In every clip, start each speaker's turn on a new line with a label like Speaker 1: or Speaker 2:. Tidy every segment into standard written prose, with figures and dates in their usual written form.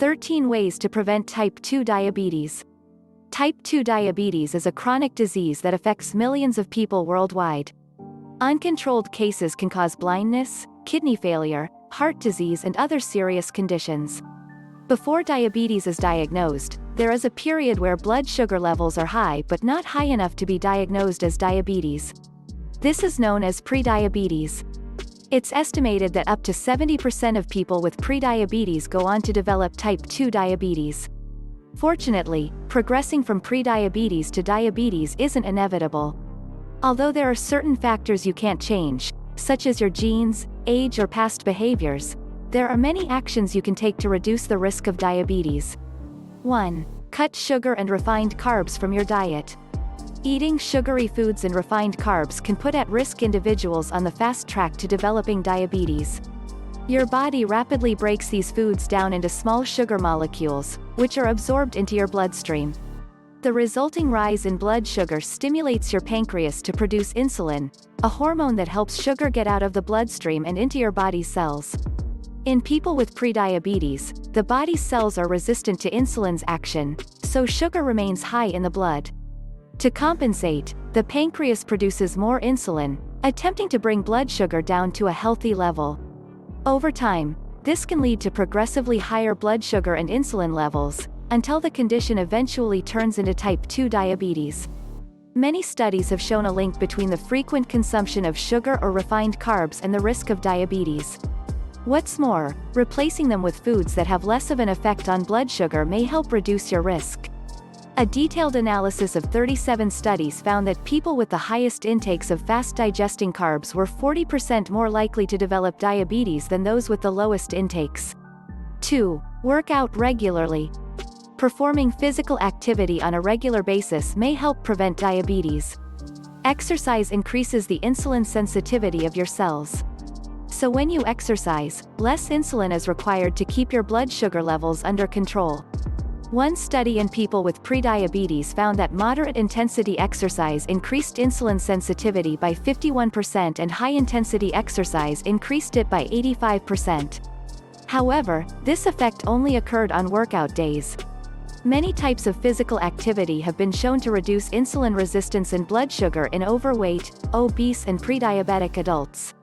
Speaker 1: 13 Ways to Prevent Type 2 Diabetes. Type 2 diabetes is a chronic disease that affects millions of people worldwide. Uncontrolled cases can cause blindness, kidney failure, heart disease and other serious conditions. Before diabetes is diagnosed, there is a period where blood sugar levels are high but not high enough to be diagnosed as diabetes. This is known as prediabetes. It's estimated that up to 70% of people with prediabetes go on to develop type 2 diabetes. Fortunately, progressing from prediabetes to diabetes isn't inevitable. Although there are certain factors you can't change, such as your genes, age or past behaviors, there are many actions you can take to reduce the risk of diabetes. 1. Cut sugar and refined carbs from your diet. Eating sugary foods and refined carbs can put at risk individuals on the fast track to developing diabetes. Your body rapidly breaks these foods down into small sugar molecules, which are absorbed into your bloodstream. The resulting rise in blood sugar stimulates your pancreas to produce insulin, a hormone that helps sugar get out of the bloodstream and into your body's cells. In people with prediabetes, the body's cells are resistant to insulin's action, so sugar remains high in the blood. To compensate, the pancreas produces more insulin, attempting to bring blood sugar down to a healthy level. Over time, this can lead to progressively higher blood sugar and insulin levels, until the condition eventually turns into type 2 diabetes. Many studies have shown a link between the frequent consumption of sugar or refined carbs and the risk of diabetes. What's more, replacing them with foods that have less of an effect on blood sugar may help reduce your risk. A detailed analysis of 37 studies found that people with the highest intakes of fast-digesting carbs were 40% more likely to develop diabetes than those with the lowest intakes. 2. Work out regularly. Performing physical activity on a regular basis may help prevent diabetes. Exercise increases the insulin sensitivity of your cells. So when you exercise, less insulin is required to keep your blood sugar levels under control. One study in people with prediabetes found that moderate-intensity exercise increased insulin sensitivity by 51% and high-intensity exercise increased it by 85%. However, this effect only occurred on workout days. Many types of physical activity have been shown to reduce insulin resistance and blood sugar in overweight, obese and prediabetic adults.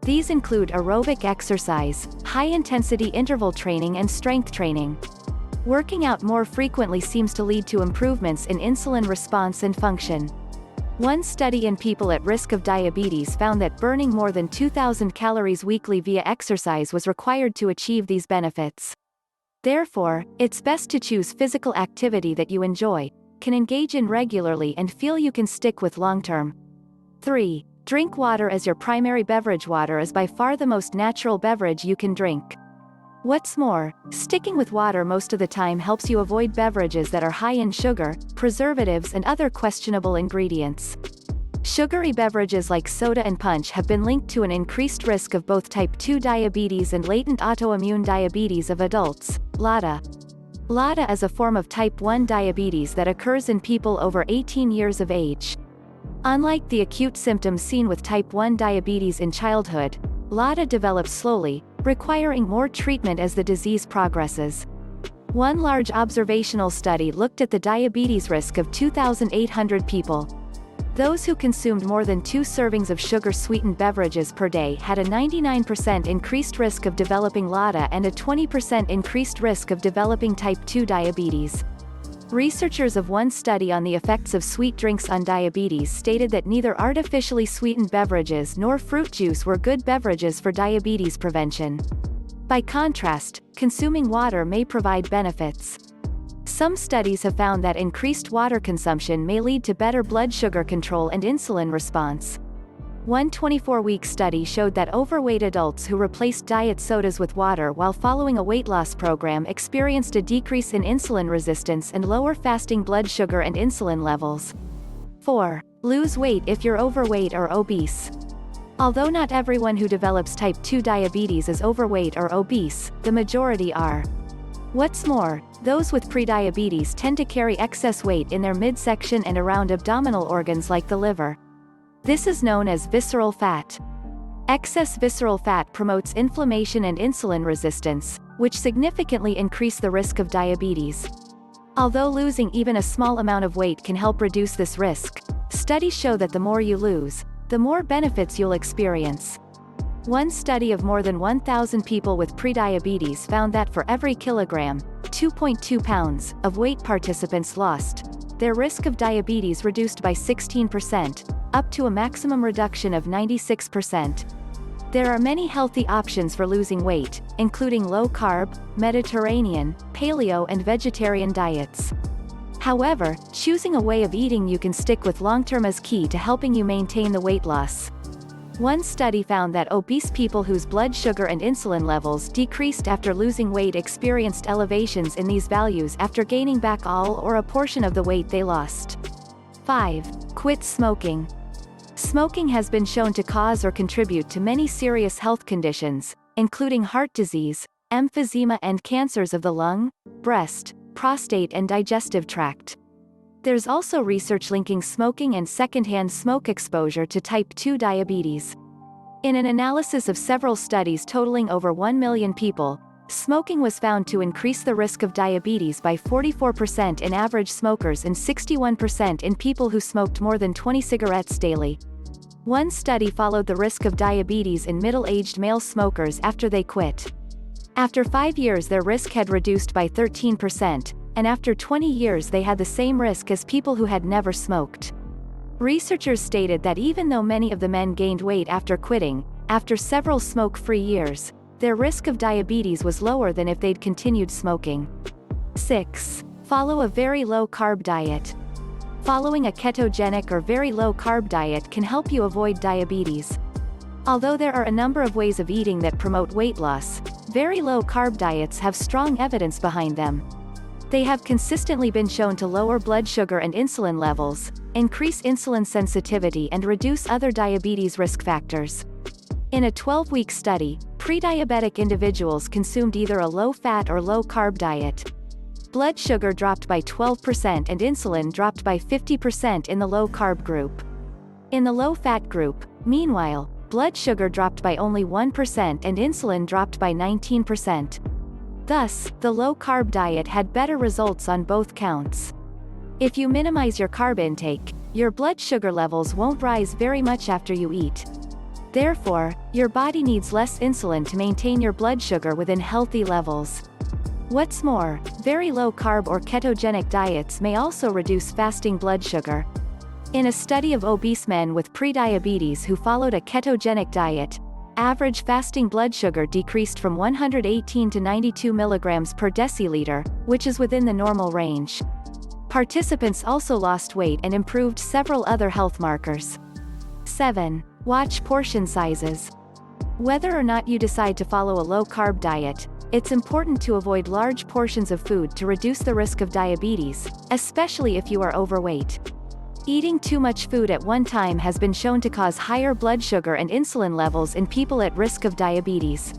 Speaker 1: These include aerobic exercise, high-intensity interval training and strength training. Working out more frequently seems to lead to improvements in insulin response and function. One study in people at risk of diabetes found that burning more than 2,000 calories weekly via exercise was required to achieve these benefits. Therefore, it's best to choose physical activity that you enjoy, can engage in regularly and feel you can stick with long-term. 3. Drink water as your primary beverage. Water is by far the most natural beverage you can drink. What's more, sticking with water most of the time helps you avoid beverages that are high in sugar, preservatives and other questionable ingredients. Sugary beverages like soda and punch have been linked to an increased risk of both type 2 diabetes and latent autoimmune diabetes of adults, LADA. LADA is a form of type 1 diabetes that occurs in people over 18 years of age. Unlike the acute symptoms seen with type 1 diabetes in childhood, LADA develops slowly, requiring more treatment as the disease progresses. One large observational study looked at the diabetes risk of 2,800 people. Those who consumed more than 2 servings of sugar-sweetened beverages per day had a 99% increased risk of developing LADA and a 20% increased risk of developing type 2 diabetes. Researchers of one study on the effects of sweet drinks on diabetes stated that neither artificially sweetened beverages nor fruit juice were good beverages for diabetes prevention. By contrast, consuming water may provide benefits. Some studies have found that increased water consumption may lead to better blood sugar control and insulin response. One 24-week study showed that overweight adults who replaced diet sodas with water while following a weight loss program experienced a decrease in insulin resistance and lower fasting blood sugar and insulin levels. 4. Lose weight if you're overweight or obese. Although not everyone who develops type 2 diabetes is overweight or obese, the majority are. What's more, those with prediabetes tend to carry excess weight in their midsection and around abdominal organs like the liver. This is known as visceral fat. Excess visceral fat promotes inflammation and insulin resistance, which significantly increase the risk of diabetes. Although losing even a small amount of weight can help reduce this risk, studies show that the more you lose, the more benefits you'll experience. One study of more than 1,000 people with prediabetes found that for every kilogram, 2.2 pounds, of weight participants lost, their risk of diabetes reduced by 16%, up to a maximum reduction of 96%. There are many healthy options for losing weight, including low-carb, Mediterranean, paleo and vegetarian diets. However, choosing a way of eating you can stick with long-term is key to helping you maintain the weight loss. One study found that obese people whose blood sugar and insulin levels decreased after losing weight experienced elevations in these values after gaining back all or a portion of the weight they lost. 5. Quit smoking. Smoking has been shown to cause or contribute to many serious health conditions, including heart disease, emphysema and cancers of the lung, breast, prostate and digestive tract. There's also research linking smoking and secondhand smoke exposure to type 2 diabetes. In an analysis of several studies totaling over 1 million people, smoking was found to increase the risk of diabetes by 44% in average smokers and 61% in people who smoked more than 20 cigarettes daily. One study followed the risk of diabetes in middle-aged male smokers after they quit. After 5 years their risk had reduced by 13%, and after 20 years they had the same risk as people who had never smoked. Researchers stated that even though many of the men gained weight after quitting, after several smoke-free years, their risk of diabetes was lower than if they'd continued smoking. 6. Follow a very low-carb diet. Following a ketogenic or very low-carb diet can help you avoid diabetes. Although there are a number of ways of eating that promote weight loss, very low-carb diets have strong evidence behind them. They have consistently been shown to lower blood sugar and insulin levels, increase insulin sensitivity and reduce other diabetes risk factors. In a 12-week study, pre-diabetic individuals consumed either a low-fat or low-carb diet. Blood sugar dropped by 12% and insulin dropped by 50% in the low-carb group. In the low-fat group, meanwhile, blood sugar dropped by only 1% and insulin dropped by 19%. Thus, the low-carb diet had better results on both counts. If you minimize your carb intake, your blood sugar levels won't rise very much after you eat. Therefore, your body needs less insulin to maintain your blood sugar within healthy levels. What's more, very low-carb or ketogenic diets may also reduce fasting blood sugar. In a study of obese men with prediabetes who followed a ketogenic diet, average fasting blood sugar decreased from 118 to 92 mg per deciliter, which is within the normal range. Participants also lost weight and improved several other health markers. 7. Watch portion sizes. Whether or not you decide to follow a low-carb diet, it's important to avoid large portions of food to reduce the risk of diabetes, especially if you are overweight. Eating too much food at one time has been shown to cause higher blood sugar and insulin levels in people at risk of diabetes.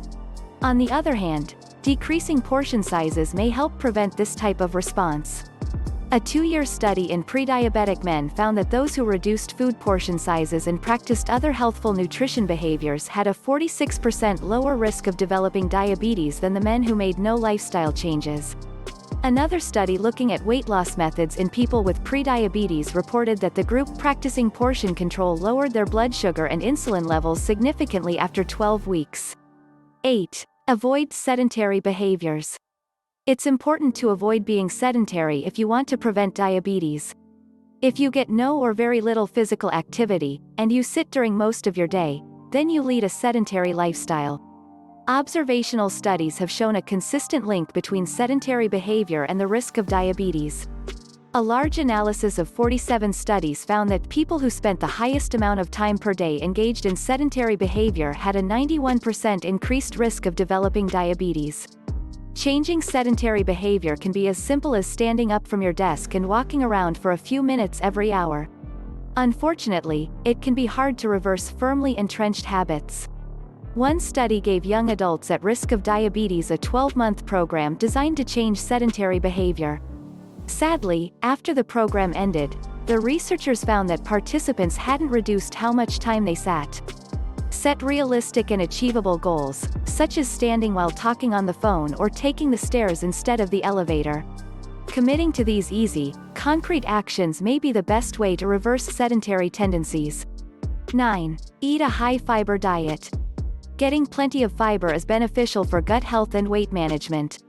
Speaker 1: On the other hand, decreasing portion sizes may help prevent this type of response. A 2-year study in pre-diabetic men found that those who reduced food portion sizes and practiced other healthful nutrition behaviors had a 46% lower risk of developing diabetes than the men who made no lifestyle changes. Another study looking at weight loss methods in people with prediabetes reported that the group practicing portion control lowered their blood sugar and insulin levels significantly after 12 weeks. 8. Avoid sedentary behaviors. It's important to avoid being sedentary if you want to prevent diabetes. If you get no or very little physical activity, and you sit during most of your day, then you lead a sedentary lifestyle. Observational studies have shown a consistent link between sedentary behavior and the risk of diabetes. A large analysis of 47 studies found that people who spent the highest amount of time per day engaged in sedentary behavior had a 91% increased risk of developing diabetes. Changing sedentary behavior can be as simple as standing up from your desk and walking around for a few minutes every hour. Unfortunately, it can be hard to reverse firmly entrenched habits. One study gave young adults at risk of diabetes a 12-month program designed to change sedentary behavior. Sadly, after the program ended, the researchers found that participants hadn't reduced how much time they sat. Set realistic and achievable goals, such as standing while talking on the phone or taking the stairs instead of the elevator. Committing to these easy, concrete actions may be the best way to reverse sedentary tendencies. 9. Eat a high-fiber diet. Getting plenty of fiber is beneficial for gut health and weight management.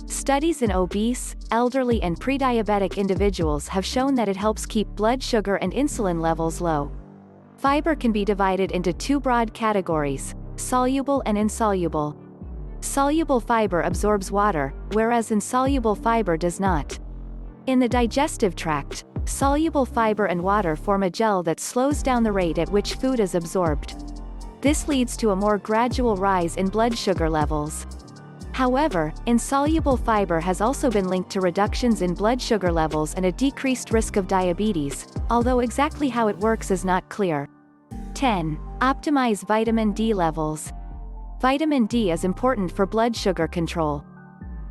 Speaker 1: Studies in obese, elderly and prediabetic individuals have shown that it helps keep blood sugar and insulin levels low. Fiber can be divided into two broad categories: soluble and insoluble. Soluble fiber absorbs water, whereas insoluble fiber does not. In the digestive tract, soluble fiber and water form a gel that slows down the rate at which food is absorbed. This leads to a more gradual rise in blood sugar levels. However, insoluble fiber has also been linked to reductions in blood sugar levels and a decreased risk of diabetes, although exactly how it works is not clear. 10. Optimize vitamin D levels. Vitamin D is important for blood sugar control.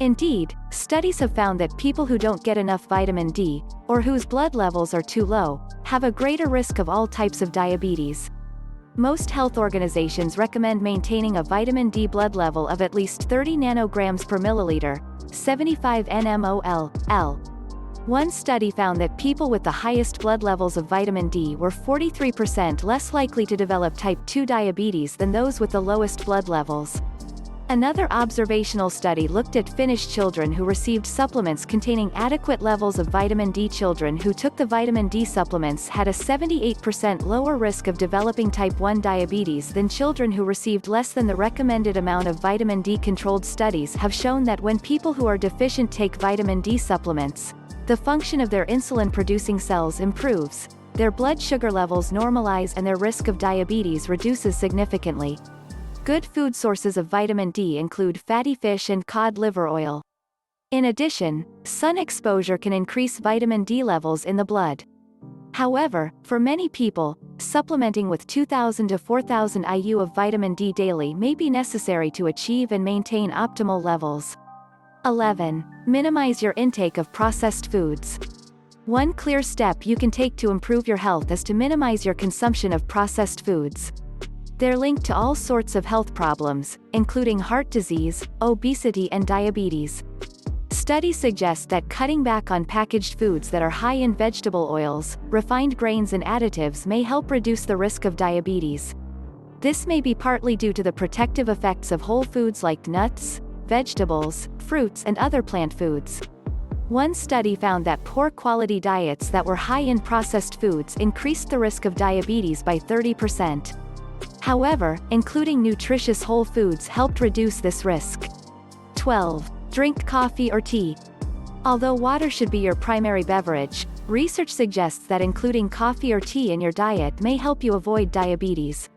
Speaker 1: Indeed, studies have found that people who don't get enough vitamin D, or whose blood levels are too low, have a greater risk of all types of diabetes. Most health organizations recommend maintaining a vitamin D blood level of at least 30 nanograms per milliliter, 75 nmol/L. One study found that people with the highest blood levels of vitamin D were 43% less likely to develop type 2 diabetes than those with the lowest blood levels. Another observational study looked at Finnish children who received supplements containing adequate levels of vitamin D. Children who took the vitamin D supplements had a 78% lower risk of developing type 1 diabetes than children who received less than the recommended amount of vitamin D. Controlled studies have shown that when people who are deficient take vitamin D supplements, the function of their insulin-producing cells improves, their blood sugar levels normalize and their risk of diabetes reduces significantly. Good food sources of vitamin D include fatty fish and cod liver oil. In addition, sun exposure can increase vitamin D levels in the blood. However, for many people, supplementing with 2,000 to 4,000 IU of vitamin D daily may be necessary to achieve and maintain optimal levels. 11. Minimize your intake of processed foods. One clear step you can take to improve your health is to minimize your consumption of processed foods. They're linked to all sorts of health problems, including heart disease, obesity and diabetes. Studies suggest that cutting back on packaged foods that are high in vegetable oils, refined grains and additives may help reduce the risk of diabetes. This may be partly due to the protective effects of whole foods like nuts, vegetables, fruits and other plant foods. One study found that poor quality diets that were high in processed foods increased the risk of diabetes by 30%. However, including nutritious whole foods helped reduce this risk. 12. Drink coffee or tea. Although water should be your primary beverage, research suggests that including coffee or tea in your diet may help you avoid diabetes.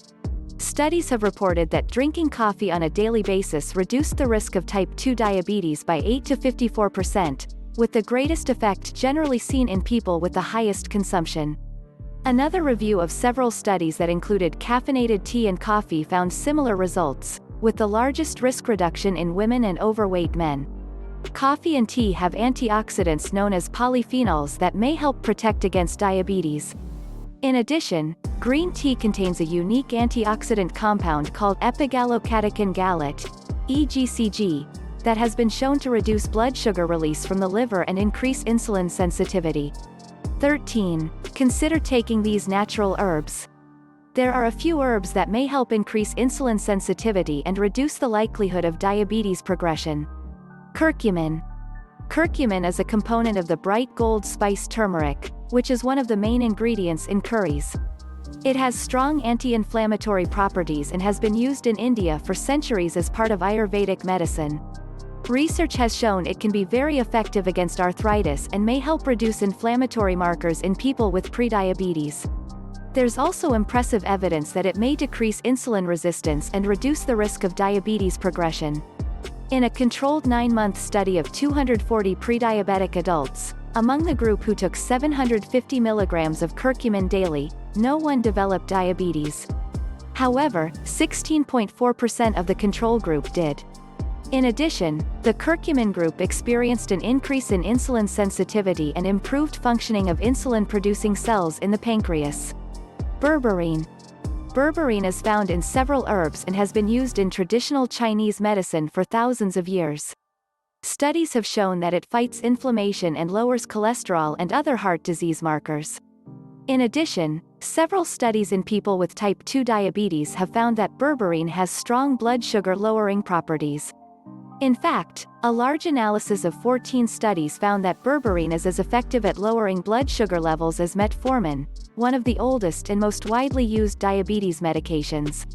Speaker 1: Studies have reported that drinking coffee on a daily basis reduced the risk of type 2 diabetes by 8 to 54%, with the greatest effect generally seen in people with the highest consumption. Another review of several studies that included caffeinated tea and coffee found similar results, with the largest risk reduction in women and overweight men. Coffee and tea have antioxidants known as polyphenols that may help protect against diabetes. In addition, green tea contains a unique antioxidant compound called epigallocatechin gallate, EGCG, that has been shown to reduce blood sugar release from the liver and increase insulin sensitivity. 13. Consider taking these natural herbs. There are a few herbs that may help increase insulin sensitivity and reduce the likelihood of diabetes progression. Curcumin. Curcumin is a component of the bright gold spice turmeric, which is one of the main ingredients in curries. It has strong anti-inflammatory properties and has been used in India for centuries as part of Ayurvedic medicine. Research has shown it can be very effective against arthritis and may help reduce inflammatory markers in people with prediabetes. There's also impressive evidence that it may decrease insulin resistance and reduce the risk of diabetes progression. In a controlled 9-month study of 240 prediabetic adults, among the group who took 750 milligrams of curcumin daily, no one developed diabetes. However, 16.4% of the control group did. In addition, the curcumin group experienced an increase in insulin sensitivity and improved functioning of insulin-producing cells in the pancreas. Berberine. Berberine is found in several herbs and has been used in traditional Chinese medicine for thousands of years. Studies have shown that it fights inflammation and lowers cholesterol and other heart disease markers. In addition, several studies in people with type 2 diabetes have found that berberine has strong blood sugar lowering properties. In fact, a large analysis of 14 studies found that berberine is as effective at lowering blood sugar levels as metformin, one of the oldest and most widely used diabetes medications.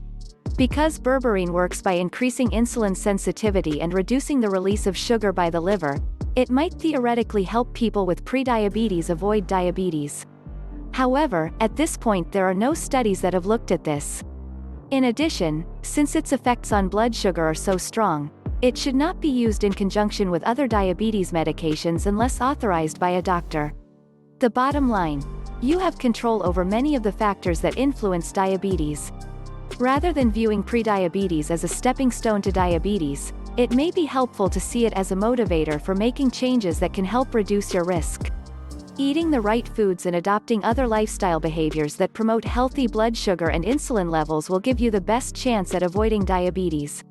Speaker 1: Because berberine works by increasing insulin sensitivity and reducing the release of sugar by the liver, it might theoretically help people with prediabetes avoid diabetes. However, at this point there are no studies that have looked at this. In addition, since its effects on blood sugar are so strong, it should not be used in conjunction with other diabetes medications unless authorized by a doctor. The bottom line: you have control over many of the factors that influence diabetes. Rather than viewing prediabetes as a stepping stone to diabetes, it may be helpful to see it as a motivator for making changes that can help reduce your risk. Eating the right foods and adopting other lifestyle behaviors that promote healthy blood sugar and insulin levels will give you the best chance at avoiding diabetes.